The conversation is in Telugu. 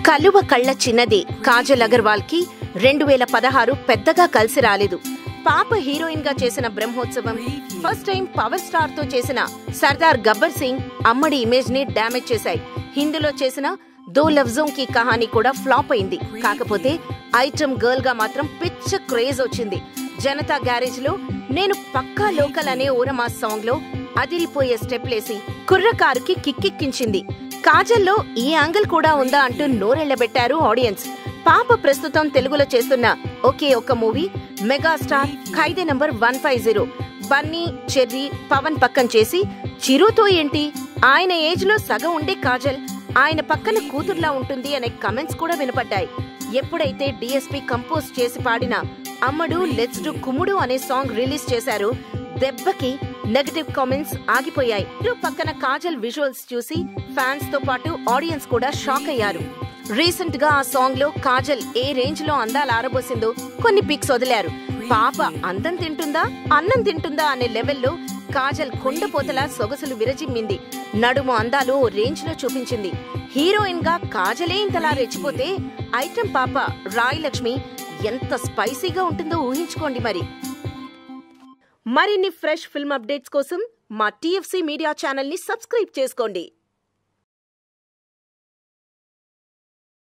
కలువ కళ్ళ చిన్నది కాజల్ అగర్వాల్ కి 2016 పెద్దగా కలిసి రాలేదు. పాప హీరోయిన్ గా చేసిన Brahmotsavam, first time power star తో చేసిన సర్దార్ గబ్బర్ సింగ్ అమ్మడి ఇమేజ్ ని డ్యామేజ్ చేశాయి. హిందీలో చేసిన దో లఫ్జోं की కహానీ కూడా ఫ్లాప్ అయింది. కాకపోతే ఐటమ్ గర్ల్ గా మాత్రం పిచ్చ క్రేజ్ వచ్చింది. జనతా గ్యారేజ్ లో నేను పక్కా లోకల్ అనే ఓరమా సాంగ్ లో అదిరిపోయే స్టెప్లేసి కుర్రకారుకి కిక్కిక్కించింది. కాజల్లో ఈ యాంగిల్ కూడా ఉందా అంటూ నోరెళ్లబెట్టారు ఆడియన్స్. పాప ప్రస్తుతం తెలుగులో చేస్తున్న ఒకే ఒక్క మూవీ మెగాస్టార్ ఖైదీ నంబర్ 150. బన్నీ, చెర్రీ, పవన్ పక్కన చేసి చిరుతో ఏంటి, ఆయన ఏజ్ లో సగం ఉండే కాజల్ ఆయన పక్కన కూతుర్లా ఉంటుంది అనే కమెంట్స్ కూడా వినపడ్డాయి. ఎప్పుడైతే డిఎస్పీ కంపోజ్ చేసి పాడిన అమ్మడు లెట్స్ డు కుమ్ముడు అనే సాంగ్ రిలీజ్ చేశారు, దెబ్బకి నెగటివ్ కామెంట్స్ ఆగిపోయాయి. పక్కన కాజల్ విజువల్స్ చూసి ఫ్యాన్స్ తో పాటు ఆడియన్స్ కూడా షాక్ అయ్యారు. రీసెంట్ గా ఆ సాంగ్ లో కాజల్ ఏ రేంజ్ లో అందాలు ఆరబోసిందో కొన్ని పిక్స్ వదిలారు. పాప అందం తింటుందా అన్నం తింటుందా అనే లెవెల్లో కాజల్ కొండపోతలా సొగసులు విరజిమ్మింది. నడుము అందాలు ఓ రేంజ్ లో చూపించింది. హీరోయిన్ గా కాజలే ఇంతలా రెచ్చిపోతే ఐటమ్ పాప రాయ్ లక్ష్మి ఎంత స్పైసీగా ఉంటుందో ఊహించుకోండి. మరిన్ని ఫ్రెష్ ఫిల్మ్ అప్డేట్స్ కోసం మా టీఎఫ్సీ మీడియా ఛానల్ ని సబ్స్క్రైబ్ చేసుకోండి.